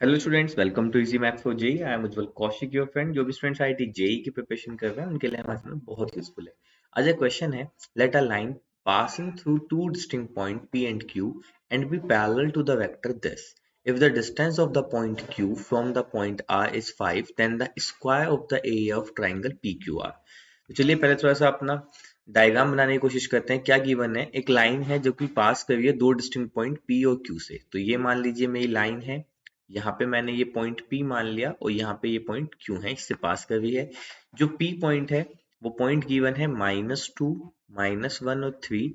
Hello students, welcome to easy maths for JEE. I am Ujjwal Kaushik, your friend. जो भी students IIT JEE की preparation कर रहे हैं उनके लिए हमारा बहुत यूजफुल है। आज एक क्वेश्चन है, let a line passing through two distinct point P and Q and be parallel to the vector this. If the distance of the point Q from the point R is 5, then the square of the area of triangle PQR. तो चलिए पहले थोड़ा सा अपना diagram बनाने की कोशिश करते हैं। क्या गिवन है, एक लाइन है जो कि पास कर रही है दो डिस्टिंक्ट पॉइंट P और Q से। तो ये मान लीजिए मेरी लाइन है, यहाँ पे मैंने ये पॉइंट P मान लिया और यहाँ पे ये पॉइंट Q है, इससे पास कर रही है। जो P पॉइंट है वो पॉइंट गिवन है -2, -1 और 3।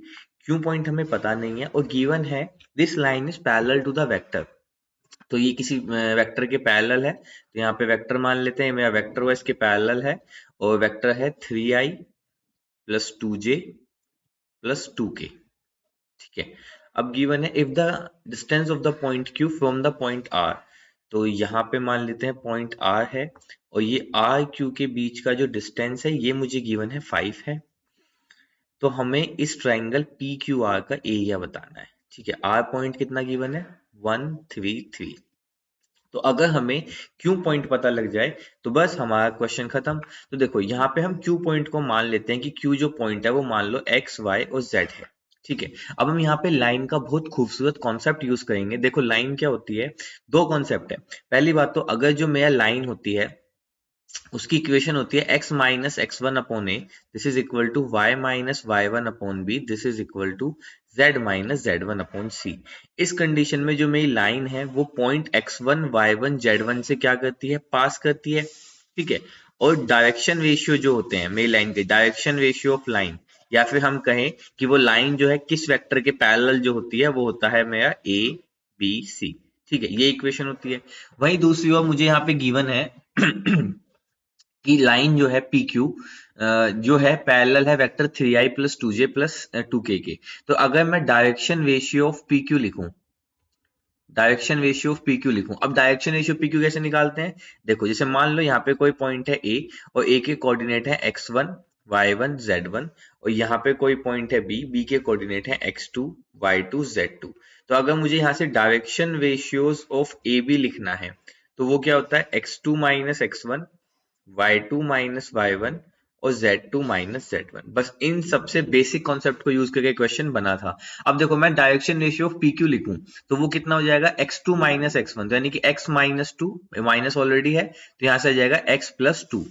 Q पॉइंट हमें पता नहीं है और गिवन है this line is parallel to the vector. तो ये किसी वेक्टर के पैरेलल है, तो यहाँ पे वेक्टर मान लेते हैं, मेरा वेक्टर हुआ इसके पैरेलल है और वेक्टर है 3i plus 2j plus 2k। ठीक है, अब गिवन है if the distance of the point Q from the point R। तो यहाँ पे मान लेते हैं पॉइंट R है और ये R Q के बीच का जो डिस्टेंस है ये मुझे गिवन है 5 है। तो हमें इस ट्राइंगल PQR का एरिया बताना है। ठीक है, R पॉइंट कितना गिवन है 1 3 3। तो अगर हमें Q पॉइंट पता लग जाए तो बस हमारा क्वेश्चन खत्म। तो देखो यहाँ पे हम Q पॉइंट को मान लेते हैं कि Q जो पॉइंट है वो मान लो X Y और Z है। ठीक है, अब हम यहाँ पे लाइन का बहुत खूबसूरत कॉन्सेप्ट यूज करेंगे। देखो लाइन क्या होती है, दो कॉन्सेप्ट है। पहली बात तो अगर जो मेरा लाइन होती है उसकी इक्वेशन होती है x minus X one upon A, this is equal to y minus Y one upon B, this is equal to z minus Z one upon C. इस कंडीशन में जो मेरी लाइन है वो पॉइंट x1 y1 z1 से क्या करती है, पास करती है। ठीक है, और डायरेक्शन रेशियो जो होते हैं मेरी लाइन के, डायरेक्शन रेशियो ऑफ लाइन, या फिर हम कहें कि वो लाइन जो है किस वेक्टर के पैरेलल जो होती है वो होता है मेरा a b c। ठीक है, ये इक्वेशन होती है। वहीं दूसरी ओर मुझे यहाँ पे गिवन है कि लाइन जो है पी क्यू जो है पैरेलल है vector 3i plus 2j plus 2k के। तो अगर मैं direction ratio of P Q लिखूं, direction ratio of P Q लिखूं, अब डायरेक्शन रेशियो पी क्यू कैसे निकालते हैं, देखो जैसे मान लो यहाँ पे कोई पॉइंट है ए और ए के कोऑर्डिनेट है x1 y1 z1 और यहाँ पे कोई पॉइंट है बी, बी के कोऑर्डिनेट है x2 y2 z2। तो अगर मुझे यहाँ से direction ratios of A B लिखना है तो वो क्या होता है x2 minus x1 y2 minus y1 और z2 माइनस z1। बस इन सबसे बेसिक कॉन्सेप्ट को यूज करके क्वेश्चन बना था। अब देखो मैं डायरेक्शन रेशियो ऑफ PQ लिखूं तो वो कितना हो जाएगा x2 माइनस x1, तो यानी कि x minus two, minus already है तो यहाँ से आ जाएगा x प्लस टू।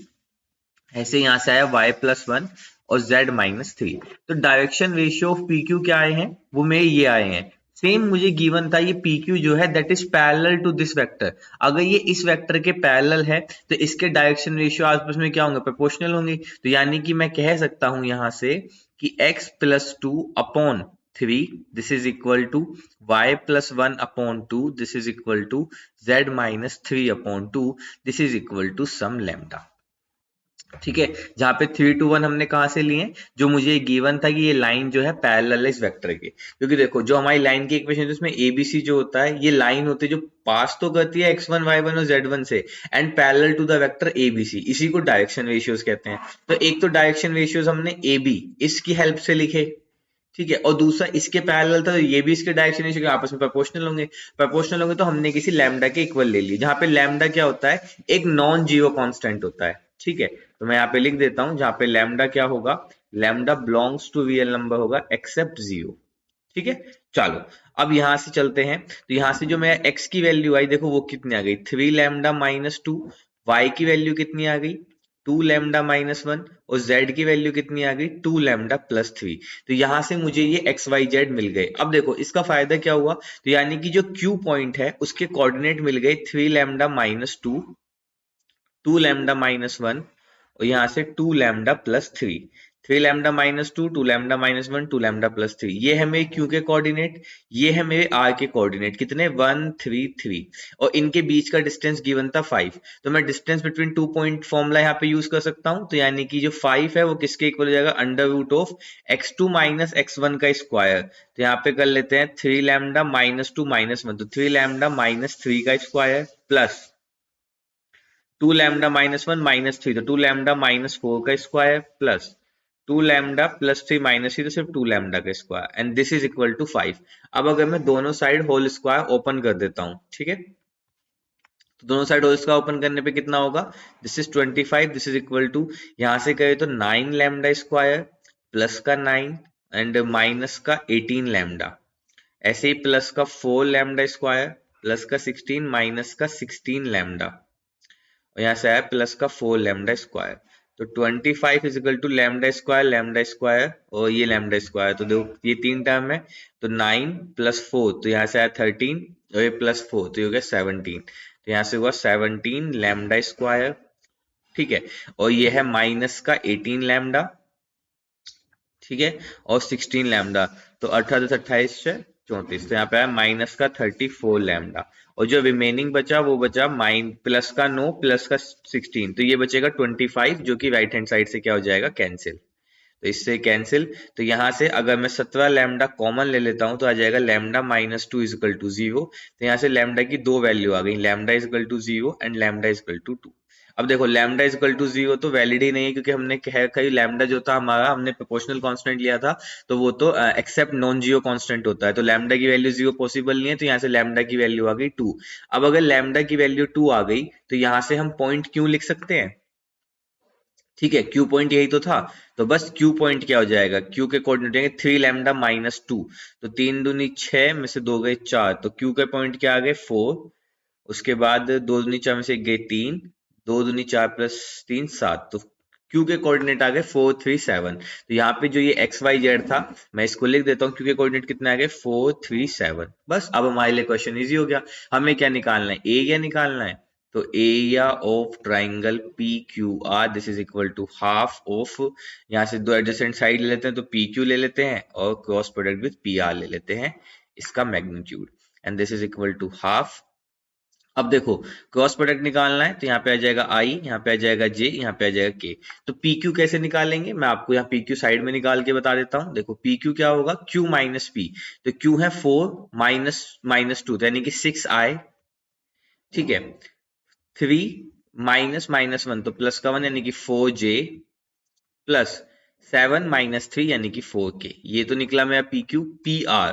ऐसे यहाँ से आया y प्लस वन और z माइनस थ्री। तो डायरेक्शन रेशियो ऑफ PQ क्या आए हैं, वो मेरे ये आए हैं। सेम मुझे गिवन था ये PQ जो है that is parallel to this vector. अगर ये इस वेक्टर के पैरेलल है तो इसके डायरेक्शन रेशियो आपस में क्या होंगे, प्रोपोर्शनल होंगे। तो यानी कि मैं कह सकता हूं यहां से कि x plus two upon 3 this is equal to y plus one upon two, this is equal to z minus three upon two, this is equal to some lambda. ठीक है, जहां पे 3 to 1 हमने कहा से लिए, जो मुझे गिवन था कि ये लाइन जो है पैरेलल है इस वेक्टर के। क्योंकि देखो जो हमारी लाइन की इक्वेशन है उसमें एबीसी जो होता है ये लाइन होती है जो पास तो करती है x1 y1 और z1 से and parallel to the vector ABC, इसी को डायरेक्शन रेशियोज कहते हैं। तो एक तो डायरेक्शन रेशियोज हमने AB इसकी हेल्प से लिखे, ठीक है, और दूसरा इसके पैरेलल था तो ये भी इसके डायरेक्शन रेशियो आपस में प्रोपोर्शनल होंगे। प्रोपोर्शनल होंगे तो हमने किसी लैम्डा के इक्वल ले ली, जहां पे लैम्डा क्या होता है, एक नॉन जीरो कांस्टेंट होता है। ठीक है, तो मैं यहाँ पे लिख देता हूं जहां पे लैम्डा क्या होगा, lambda belongs to real number होगा एक्सेप्ट जीरो। ठीक है, चलो अब यहां से चलते हैं। तो यहां से जो मेरा x की वैल्यू आई देखो वो कितनी आ गई, 3 लैम्डा माइनस टू। y की वैल्यू कितनी आ गई, 2 लैम्डा माइनस वन। और z की वैल्यू कितनी आ गई, 2 लैम्डा प्लस थ्री। तो यहां से मुझे ये एक्स वाई जेड मिल गए। अब देखो इसका फायदा क्या हुआ, तो यानी कि जो q पॉइंट है उसके कोऑर्डिनेट मिल गए 3 lambda minus to, 2 lambda minus one और यहाँ से 2 lambda plus three. 3 lambda minus to, 2 lambda minus one, 2 lambda plus three. ये है मेरे क्यू के कोऑर्डिनेट, ये है मेरे आर के कोऑर्डिनेट, कितने 1 3 3। और इनके बीच का डिस्टेंस गिवन था 5। तो मैं distance between two point formula यहाँ पे यूज कर सकता हूँ। तो यानी कि जो 5 है वो किसके इक्वल हो जाएगा, under root of x2 minus x1 का स्क्वायर। तो यहाँ पे कर लेते हैं 3 lambda minus two minus one, तो 3 लैम्डा माइनस थ्री का square plus 2 lambda minus one minus three, तो 2 लैम्डा माइनस फोर का square plus 2 lambda plus three minus three, तो सिर्फ 2 लैम्डा का square and this is equal to 5। अब अगर मैं दोनों साइड होल स्क्वायर ओपन कर देता हूं, ठीक है, तो दोनों साइड होल्स का ओपन करने पे कितना होगा, this is 25, this is equal to, यहां से कहे तो 9 लैम्डा स्क्वायर प्लस का 9 एंड माइनस का 18 लैम्डा, ऐसे ही प्लस का 4 लैम्डा स्क्वायर प्लस का 16 माइनस का 16 लैम्डा, और यहाँ से आया प्लस का 4 लैम्डा स्क्वायर। तो 25 is equal to lambda square और ये लैम्डा स्क्वायर, तो देखो ये तीन टर्म है, तो 9 प्लस 4, तो यहाँ से आया 13 और ये प्लस 4 तो ये हो गया 17, तो यहाँ से हुआ 17 लैम्डा स्क्वायर, ठीक है। और ये है माइनस का 18 लैम्डा, ठीक है, और 16 लैम्डा, तो 18 28 से 34, तो यहाँ पे आया माइनस का 34 लैम्डा, और जो रिमेनिंग बचा वो बचा प्लस का 9 प्लस का 16, तो ये बचेगा 25 जो कि राइट हैंड साइड से क्या हो जाएगा, कैंसिल, तो इससे कैंसिल। तो यहाँ से अगर मैं 17 लैम्डा कॉमन ले लेता हूँ तो आ जाएगा लैम्डा माइनस 2 इजकल टू 0, तो यहाँ से लैम्डा की दो वैल्यू आ गई, lambda is equal to 0 and lambda is equal to 2। अब देखो लैम्डा इजकल टू 0 तो वैलिड ही नहीं है, क्योंकि हमने कही लैम्डा जो था हमारा, हमने प्रोपोर्शनल कांस्टेंट लिया था, तो वो तो एक्सेप्ट नॉन जीरो कांस्टेंट होता है, तो लैम्डा की वैल्यू 0 पॉसिबल नहीं है, तो यहाँ से लैम्डा की वैल्यू आ गई 2। अब अगर लैम्डा की वैल्यू 2 आ गई तो यहाँ से हम पॉइंट क्यों लिख सकते हैं, ठीक है, क्यू पॉइंट यही तो था, तो बस क्यू पॉइंट क्या हो जाएगा, क्यू के कोऑर्डिनेट होंगे 3 लैम्डा माइनस 2, तो 3 दूनी 6 में से 2 गए 4, तो क्यू के पॉइंट क्या आ गए 4, उसके बाद 2 दूनी 4 में से 1 गए 3, 2 दूनी 4 प्लस 3 7, तो क्यू के कोऑर्डिनेट आ गए 4 3 7, तो यहाँ पे जो ये एक्स वाई जेड था मैं इसको लिख देता हूँ, क्यू के कोऑर्डिनेट कितने आ गए 4 3 7, बस अब हमारे लिए क्वेश्चन इजी हो गया। हमें क्या निकालना है, एरिया निकालना है, तो area of triangle P Q R this is equal to half of, यहाँ से दो एडजेसेंट साइड ले लेते हैं तो पी क्यू ले लेते हैं और cross product with P R ले लेते हैं, इसका magnitude, and this is equal to half. अब देखो क्रॉस प्रोडक्ट निकालना है, तो यहाँ पे आ जाएगा आई, यहाँ पे आ जाएगा जे, यहाँ पे आ जाएगा के, तो पी क्यू कैसे निकालेंगे, मैं आपको यहाँ पी क्यू साइड में निकाल के बता देता हूँ। देखो पी क्यू क्या होगा, क्यू माइनस पी, तो क्यू है 4 माइनस माइनस 2 तो यानी कि 6 आई, ठीक है, 3 माइनस माइनस 1 तो प्लस का 1 यानी कि 4 जे, प्लस 7 माइनस 3 यानी कि 4 के, ये तो निकला मेरा पी क्यू पी आर,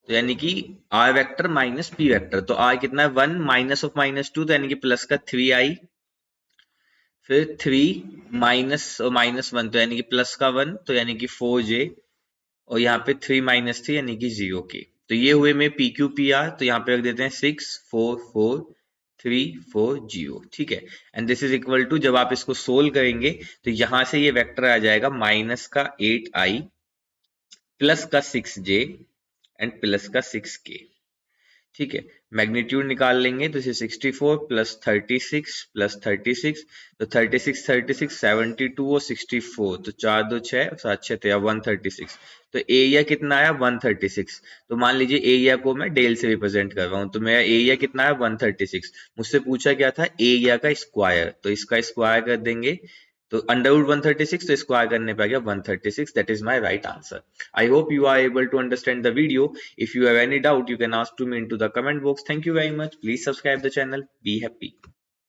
तो यानी कि R vector minus P vector, तो आर कितना है 1 माइनस ऑफ माइनस 2 तो यानी कि प्लस का 3 आई, फिर 3 माइनस माइनस 1 तो यानी कि प्लस का 1 तो यानी कि 4 जे, और यहाँ पे 3 माइनस 3 यानी कि 0 के, तो ये हुए में पी क्यू पी आर, तो यहाँ पे रख देते हैं 6 4 4 3 4 0, ठीक है, and this is equal to, जब आप इसको सोल्व करेंगे तो यहां से ये वेक्टर आ जाएगा माइनस का 8i प्लस का 6j एंड प्लस का 6k, ठीक है। मैग्नीट्यूड निकाल लेंगे तो इसे 64 प्लस 36 प्लस 36, तो 36 36 72 और 64, तो 4 2 6 7 6 तो 136, तो एरिया कितना आया 136, तो मान लीजिए एरिया को मैं डेल से रिप्रेजेंट कर रहा हूँ, तो मेरा एरिया कितना है 136, मुझसे पूछा क्या था एरिया का स्क्वायर, तो इसका स्क्वायर कर देंगे, तो अंडर रूट 136, तो स्क्वायर करने पे आ गया 136, that is my right answer. I hope you are able to understand the video. If you have any doubt, you can ask to me into the comment box. Thank you very much. Please subscribe the channel. Be happy.